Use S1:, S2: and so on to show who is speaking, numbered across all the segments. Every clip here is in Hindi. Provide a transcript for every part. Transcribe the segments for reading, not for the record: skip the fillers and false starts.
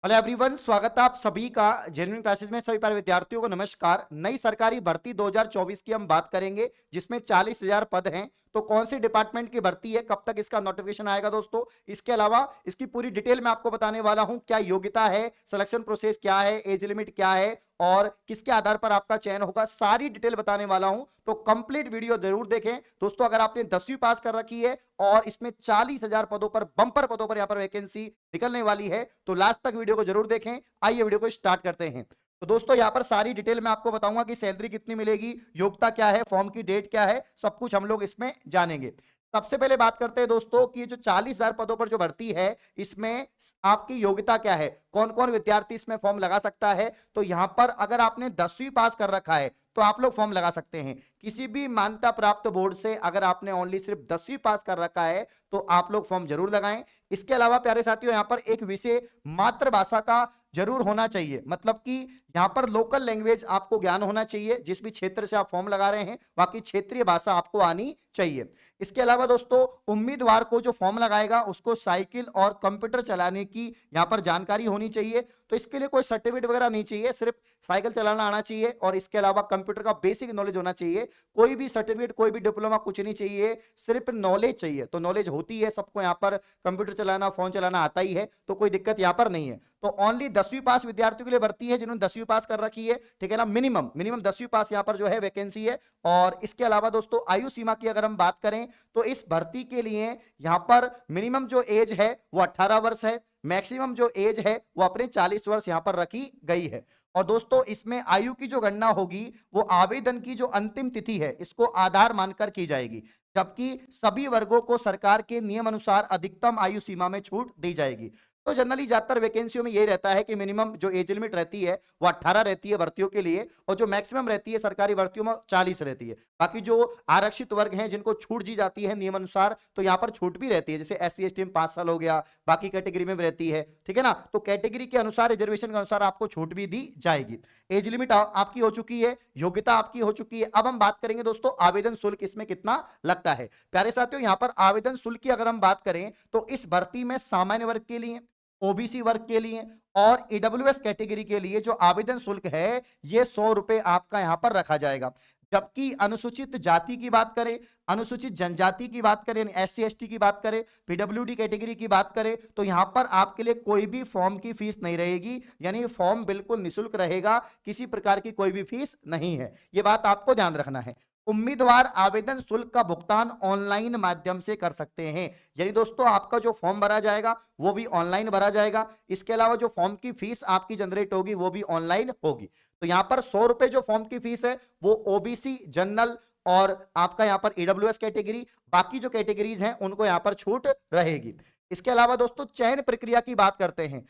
S1: हेलो एवरीवन, स्वागत है आप सभी का जेन्युइन क्लासेस में। सभी प्यारे विद्यार्थियों को नमस्कार। नई सरकारी भर्ती 2024 की हम बात करेंगे, जिसमें 40,000 पद हैं। तो कौन सी डिपार्टमेंट की भर्ती है, कब तक इसका नोटिफिकेशन आएगा दोस्तों, इसके अलावा इसकी पूरी डिटेल में आपको बताने वाला हूं। क्या योग्यता है, सिलेक्शन प्रोसेस क्या है, एज लिमिट क्या है और किसके आधार पर आपका चयन होगा, सारी डिटेल बताने वाला हूं। तो कंप्लीट वीडियो जरूर देखें दोस्तों। अगर आपने 10वीं पास कर रखी है और इसमें 40,000 पदों पर, बंपर पदों पर यहां पर वैकेंसी निकलने वाली है, तो लास्ट तक वीडियो को जरूर देखें। आइए वीडियो को स्टार्ट करते हैं। तो दोस्तों यहां पर सारी डिटेल में आपको बताऊंगा कि सैलरी कितनी मिलेगी, योग्यता क्या है, फॉर्म की डेट क्या है, सब कुछ हम लोग इसमें जानेंगे। सबसे पहले बात करते हैं दोस्तों कि जो 40,000 पदों पर जो भर्ती है, इसमें आपकी योग्यता क्या है, कौन कौन विद्यार्थी इसमें फॉर्म लगा सकता है। तो यहां पर अगर आपने 10वीं पास कर रखा है तो आप लोग फॉर्म लगा सकते हैं। किसी भी मान्यता प्राप्त बोर्ड से अगर आपने ओनली सिर्फ 10वीं पास कर रखा है तो आप लोग फॉर्म जरूर लगाएं। इसके अलावा प्यारे साथियों, यहां पर एक विषय मातृभाषा का जरूर होना चाहिए, मतलब कि यहां पर लोकल लैंग्वेज आपको ज्ञान होना चाहिए। जिस भी क्षेत्र से आप फॉर्म लगा रहे हैं बाकी क्षेत्रीय भाषा आपको आनी चाहिए। इसके अलावा दोस्तों, उम्मीदवार को जो फॉर्म लगाएगा उसको साइकिल और कंप्यूटर चलाने की यहां पर जानकारी होनी चाहिए। तो इसके लिए कोई सर्टिफिकेट वगैरह नहीं चाहिए, सिर्फ साइकिल चलाना आना चाहिए और इसके अलावा कंप्यूटर का बेसिक नॉलेज होना चाहिए। कोई भी सर्टिफिकेट, कोई भी डिप्लोमा कुछ नहीं चाहिए, सिर्फ नॉलेज चाहिए। तो नॉलेज होती है सबको, यहाँ पर कंप्यूटर चलाना, फोन चलाना आता ही है, तो कोई दिक्कत यहाँ पर नहीं है। तो ओनली 10वीं पास विद्यार्थियों के लिए भर्ती है जिन्होंने 10वीं पास कर रखी है, ठीक है ना। मिनिमम मिनिमम 10वीं पास यहाँ पर जो है वैकेंसी है। और इसके अलावा दोस्तों, आयु सीमा की अगर हम बात करें तो इस भर्ती के लिए यहाँ पर मिनिमम जो एज है वो 18 वर्ष है, मैक्सिमम जो एज है वो अपने 40 वर्ष यहां पर रखी गई है। और दोस्तों, इसमें आयु की जो गणना होगी वो आवेदन की जो अंतिम तिथि है इसको आधार मानकर की जाएगी, जबकि सभी वर्गों को सरकार के नियम अनुसार अधिकतम आयु सीमा में छूट दी जाएगी। तो जनरली ज्यादातर वैकेंसियों में यही रहता है कि मिनिमम जो एज लिमिट रहती है वो 18 रहती है भर्तियों के लिए, और जो मैक्सिमम रहती है सरकारी भर्तियों में 40 रहती है। बाकी जो आरक्षित वर्ग हैं जिनको छूट दी जाती है नियम अनुसार, तो यहाँ पर छूट भी रहती है। जैसे SC ST में 5 साल हो गया, बाकी कैटेगरी में भी रहती है, ठीक है ना। तो कैटेगरी के अनुसार, रिजर्वेशन के अनुसार आपको छूट भी दी जाएगी। एज लिमिट आपकी हो चुकी है, योग्यता आपकी हो चुकी है। अब हम बात करेंगे दोस्तों आवेदन शुल्क इसमें कितना लगता है। प्यारे साथियों, यहाँ पर आवेदन शुल्क की अगर हम बात करें तो इस भर्ती में सामान्य वर्ग के लिए, OBC वर्ग के लिए और EWS कैटेगरी के लिए जो आवेदन शुल्क है ये 100 रुपए आपका यहां पर रखा जाएगा। जबकि अनुसूचित जाति की बात करें, अनुसूचित जनजाति की बात करें, SC ST की बात करें, PWD कैटेगरी की बात करें, तो यहां पर आपके लिए कोई भी फॉर्म की फीस नहीं रहेगी। यानी फॉर्म बिल्कुल निःशुल्क रहेगा, किसी प्रकार की कोई भी फीस नहीं है। ये बात आपको ध्यान रखना है। उम्मीदवार आवेदन शुल्क का भुगतान ऑनलाइन माध्यम से कर सकते हैं। यानी दोस्तों, आपका जो फॉर्म भरा जाएगा वो भी ऑनलाइन भरा जाएगा। इसके अलावा जो फॉर्म की फीस आपकी जनरेट होगी वो भी ऑनलाइन होगी। तो यहां पर 100 रुपए जो फॉर्म की फीस है वो OBC, जनरल और आपका यहां पर EWS कैटेगरी, बाकी जो कैटेगरीज हैं उनको यहां पर छूट रहेगी। इसके अलावा दोस्तों, चयन प्रक्रिया की बात करते हैं।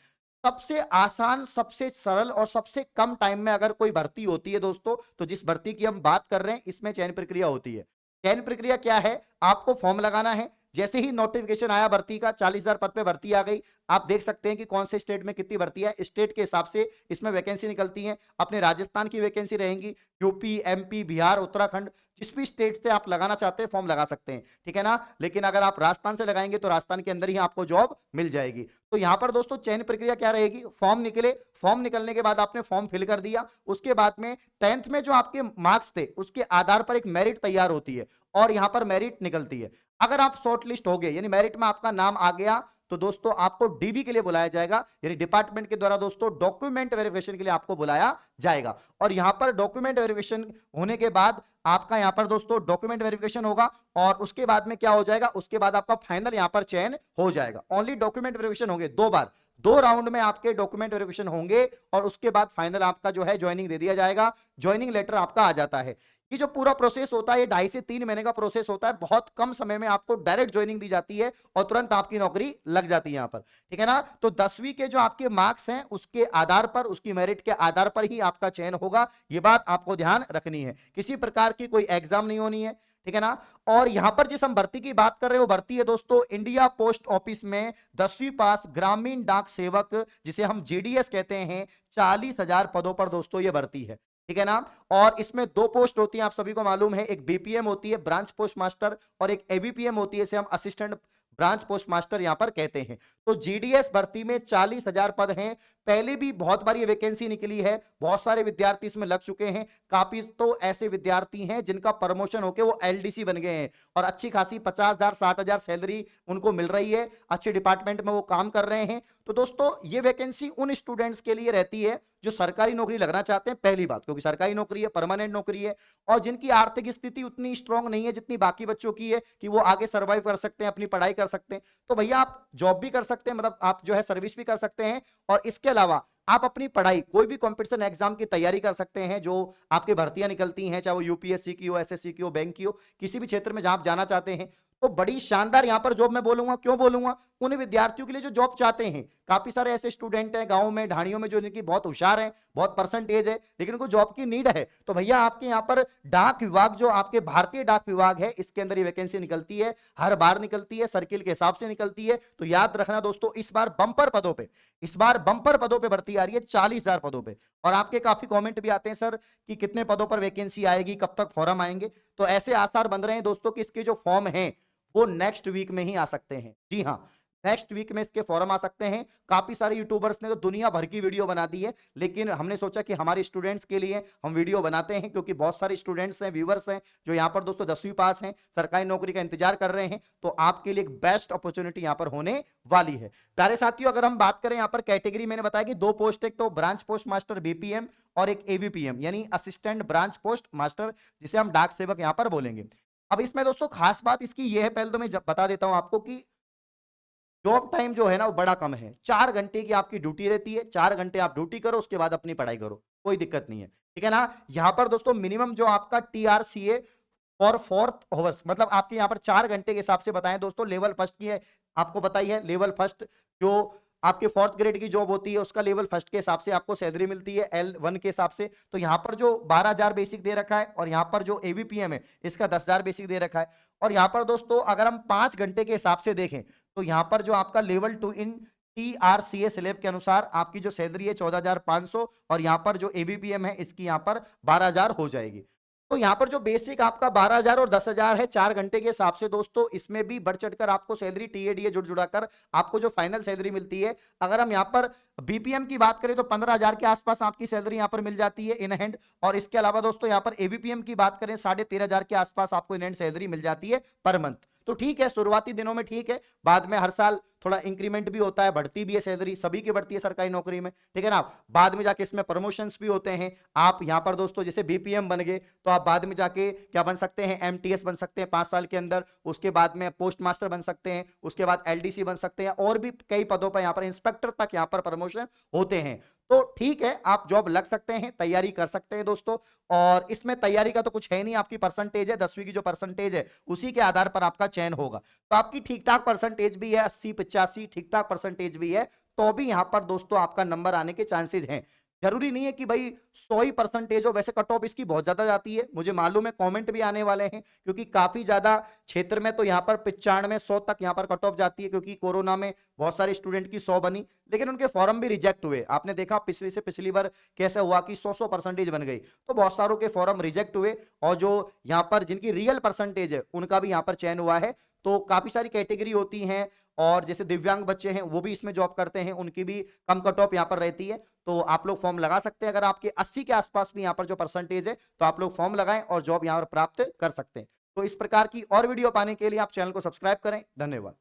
S1: सबसे आसान, सबसे सरल और सबसे कम टाइम में अगर कोई भर्ती होती है दोस्तों, तो जिस भर्ती की हम बात कर रहे हैं इसमें चयन प्रक्रिया होती है। चयन प्रक्रिया क्या है, आपको फॉर्म लगाना है। जैसे ही नोटिफिकेशन आया भर्ती का, 40,000 पद पे भर्ती आ गई, आप देख सकते हैं कि कौन से स्टेट में कितनी भर्ती है, स्टेट के हिसाब से इसमें वैकेंसी निकलती है। अपने राजस्थान की वैकेंसी रहेंगी, यूपी, MP, बिहार, उत्तराखंड, जिस भी स्टेट से आप लगाना चाहते हैं फॉर्म लगा सकते हैं, ठीक है ना। लेकिन अगर आप राजस्थान से लगाएंगे तो राजस्थान के अंदर ही आपको जॉब मिल जाएगी। तो यहां पर दोस्तों चयन प्रक्रिया क्या रहेगी, फॉर्म निकले, फॉर्म निकलने के बाद आपने फॉर्म फिल कर दिया, उसके बाद में 10th में जो आपके मार्क्स थे उसके आधार पर एक मेरिट तैयार होती है और यहां पर मेरिट निकलती है। अगर आप शॉर्ट लिस्ट हो गए, यानी मेरिट में आपका नाम आ गया, तो दोस्तों आपको DV के लिए बुलाया जाएगा, यानी डिपार्टमेंट के द्वारा दोस्तों डॉक्यूमेंट वेरिफिकेशन के लिए आपको बुलाया जाएगा। और यहां पर डॉक्यूमेंट वेरिफिकेशन होने के बाद आपका यहां पर दोस्तों डॉक्यूमेंट वेरिफिकेशन होगा और उसके बाद में क्या हो जाएगा, उसके बाद आपका फाइनल यहां पर चयन हो जाएगा। ओनली डॉक्यूमेंट वेरिफिकेशन होंगे 2 बार, 2 राउंड में आपके डॉक्यूमेंट वेरिफिकेशन होंगे और उसके बाद फाइनल आपका जो है ज्वाइनिंग दे दिया जाएगा, ज्वाइनिंग लेटर आपका आ जाता है। ये जो पूरा प्रोसेस होता है ये 2.5 से 3 महीने का प्रोसेस होता है। बहुत कम समय में आपको डायरेक्ट ज्वाइनिंग दी जाती है और तुरंत आपकी नौकरी लग जाती है यहां पर, ठीक है ना। तो 10वीं के जो आपके मार्क्स हैं उसके आधार पर, उसकी मेरिट के आधार पर ही आपका चयन होगा। ये बात आपको ध्यान रखनी है, किसी प्रकार की कोई एग्जाम नहीं होनी है, ठीक है ना। और यहां पर जिस हम भर्ती की बात कर रहे हैं वो भर्ती है दोस्तों इंडिया पोस्ट ऑफिस में 10वीं पास ग्रामीण डाक सेवक, जिसे हम GDS कहते हैं। 40,000 पदों पर दोस्तों ये भर्ती है, ठीक है ना। और इसमें 2 पोस्ट होती हैं, आप सभी को मालूम है, एक BPM होती है, ब्रांच पोस्ट मास्टर, और एक ABPM होती है, इसे हम असिस्टेंट ब्रांच पोस्ट मास्टर यहां पर कहते हैं। तो जीडीएस भर्ती में 40,000 पद हैं। पहले भी बहुत बार ये वैकेंसी निकली है, बहुत सारे विद्यार्थी इसमें लग चुके हैं। काफी तो ऐसे विद्यार्थी हैं जिनका प्रमोशन होकर वो एलडीसी बन गए हैं और अच्छी खासी 50,000 60,000 सैलरी उनको मिल रही है, अच्छे डिपार्टमेंट में वो काम कर रहे हैं। तो दोस्तों ये वैकेंसी उन स्टूडेंट्स के लिए रहती है जो सरकारी नौकरी लगना चाहते हैं, पहली बात, क्योंकि सरकारी नौकरी है, परमानेंट नौकरी है, और जिनकी आर्थिक स्थिति उतनी स्ट्रांग नहीं है जितनी बाकी बच्चों की है कि वो आगे सर्वाइव कर सकते हैं, अपनी पढ़ाई कर सकते हैं। तो भैया आप जॉब भी कर सकते हैं, मतलब आप जो है सर्विस भी कर सकते हैं, और इसके अलावा आप अपनी पढ़ाई कोई भी कंपटीशन एग्जाम की तैयारी कर सकते हैं जो आपकी भर्तियां निकलती हैं, चाहे वो यूपीएससी की हो, एसएससी की हो, बैंक की हो, किसी भी क्षेत्र में जहां आप जाना चाहते हैं। तो बड़ी शानदार यहां पर जॉब मैं बोलूंगा, क्यों बोलूंगा, उन विद्यार्थियों के लिए जो जॉब चाहते हैं। काफी सारे ऐसे स्टूडेंट हैं गांव में, ढाणियों में, जो इनकी बहुत होशियार हैं, बहुत परसेंटेज है, लेकिन उनको जॉब की नीड है। तो भैया आपके यहाँ पर डाक विभाग, जो आपके भारतीय डाक विभाग है, इसके अंदर ये वैकेंसी निकलती है, हर बार निकलती है, सर्किल के हिसाब से निकलती है। तो याद रखना दोस्तों, इस बार बंपर पदों पे, इस बार बंपर पदों पे भर्ती आ रही है, 40,000 पदों पे। और आपके काफी कमेंट भी आते हैं सर कि कितने पदों पर वैकेंसी आएगी, कब तक फॉर्म आएंगे। तो ऐसे आसार बन रहे हैं दोस्तों कि इसके जो फॉर्म हैं वो नेक्स्ट वीक में ही आ सकते हैं। जी हाँ, नेक्स्ट वीक में इसके फॉर्म आ सकते हैं। काफी सारे यूट्यूबर्स ने तो दुनिया भर की वीडियो बना दी है, लेकिन हमने सोचा कि हमारे स्टूडेंट्स के लिए हम वीडियो बनाते हैं, क्योंकि बहुत सारे स्टूडेंट्स हैं, व्यूवर्स हैं, जो यहाँ पर दोस्तों 10वीं पास हैं, सरकारी नौकरी का इंतजार कर रहे हैं। तो आपके लिए एक बेस्ट अपॉर्चुनिटी यहाँ पर होने वाली है। प्यारे साथियों, अगर हम बात करें यहाँ पर कैटेगरी, मैंने बताया कि 2 पोस्ट, एक तो ब्रांच पोस्ट मास्टर बीपीएम और एक एवीपीएम यानी असिस्टेंट ब्रांच पोस्ट मास्टर, जिसे हम डाक सेवक यहाँ पर बोलेंगे। अब इसमें दोस्तों खास बात इसकी यह है, पहले तो मैं बता देता हूं आपको कि जॉब टाइम जो है ना वो बड़ा कम है। 4 घंटे की आपकी ड्यूटी रहती है, 4 घंटे आप ड्यूटी करो, उसके बाद अपनी पढ़ाई करो, कोई दिक्कत नहीं है, ठीक है ना। यहाँ पर दोस्तों मिनिमम जो आपका टीआरसीए और 4th आवर्स, मतलब आपके यहाँ पर 4 घंटे के हिसाब से बताएं दोस्तों। लेवल फर्स्ट की है, आपको बताई है, लेवल फर्स्ट जो आपके 4th ग्रेड की जॉब होती है उसका लेवल फर्स्ट के हिसाब से आपको सैलरी मिलती है L1 के हिसाब से। तो यहाँ पर जो 12,000 बेसिक दे रखा है, और यहाँ पर जो एवीपीएम है इसका 10,000 बेसिक दे रखा है। और यहाँ पर दोस्तों अगर हम 5 घंटे के हिसाब से देखें तो यहाँ पर जो आपका लेवल 2 इन टीआरसीए स्लैब के अनुसार आपकी जो सैलरी है 14,500, और यहाँ पर जो एबीपीएम है इसकी यहाँ पर 12,000 हो जाएगी। तो यहाँ पर जो बेसिक आपका 12,000 और 10,000 है 4 घंटे के हिसाब से दोस्तों, इसमें भी बढ़ चढ़कर आपको सैलरी टीएडीए जुड़ जुड़ाकर आपको जो फाइनल सैलरी मिलती है। अगर हम यहाँ पर बीपीएम की बात करें तो 15,000 के आसपास आपकी सैलरी यहाँ पर मिल जाती है इन हैंड। और इसके अलावा दोस्तों यहाँ पर एबीपीएम की बात करें 13,500 के आसपास आपको इन हैंड सैलरी मिल जाती है पर मंथ। तो ठीक है, शुरुआती दिनों में ठीक है, बाद में हर साल थोड़ा इंक्रीमेंट भी होता है, बढ़ती भी है सैलरी, सभी की बढ़ती है सरकारी नौकरी में, ठीक है ना। बाद में जाके इसमें प्रमोशंस भी होते हैं। आप यहाँ पर दोस्तों जैसे बीपीएम बन गए तो आप बाद में जाके क्या बन सकते हैं, एमटीएस बन सकते हैं 5 साल के अंदर, उसके बाद में पोस्ट मास्टर बन सकते हैं, उसके बाद एलडीसी बन सकते हैं, और भी कई पदों पर यहाँ पर इंस्पेक्टर तक यहाँ पर प्रमोशन होते हैं। तो ठीक है, आप जॉब लग सकते हैं, तैयारी कर सकते हैं दोस्तों। और इसमें तैयारी का तो कुछ है नहीं, आपकी परसेंटेज है 10वीं की जो परसेंटेज है उसी के आधार पर आपका चयन होगा। तो आपकी ठीक ठाक परसेंटेज भी है, 80 85 ठीक ठाक परसेंटेज भी है, तो भी यहां पर दोस्तों आपका नंबर आने के चांसेस हैं। जरूरी नहीं है कि भाई 100 ही परसेंटेज हो, वैसे कट ऑफ इसकी बहुत ज्यादा जाती है, मुझे मालूम है, कमेंट भी आने वाले हैं, क्योंकि काफी ज्यादा क्षेत्र में तो यहाँ पर 95 100 तक यहाँ पर कट ऑफ जाती है, क्योंकि कोरोना में बहुत सारे स्टूडेंट की 100 बनी, लेकिन उनके फॉर्म भी रिजेक्ट हुए। आपने देखा पिछली से पिछली बार कैसे हुआ कि 100 परसेंटेज बन गई, तो बहुत सारों के फॉर्म रिजेक्ट हुए, और जो यहाँ पर जिनकी रियल परसेंटेज है उनका भी यहाँ पर चयन हुआ है। तो काफी सारी कैटेगरी होती हैं, और जैसे दिव्यांग बच्चे हैं वो भी इसमें जॉब करते हैं, उनकी भी कम कट ऑफ यहाँ पर रहती है। तो आप लोग फॉर्म लगा सकते हैं, अगर आपके 80 के आसपास भी यहाँ पर जो परसेंटेज है तो आप लोग फॉर्म लगाएं और जॉब यहाँ पर प्राप्त कर सकते हैं। तो इस प्रकार की और वीडियो पाने के लिए आप चैनल को सब्सक्राइब करें। धन्यवाद।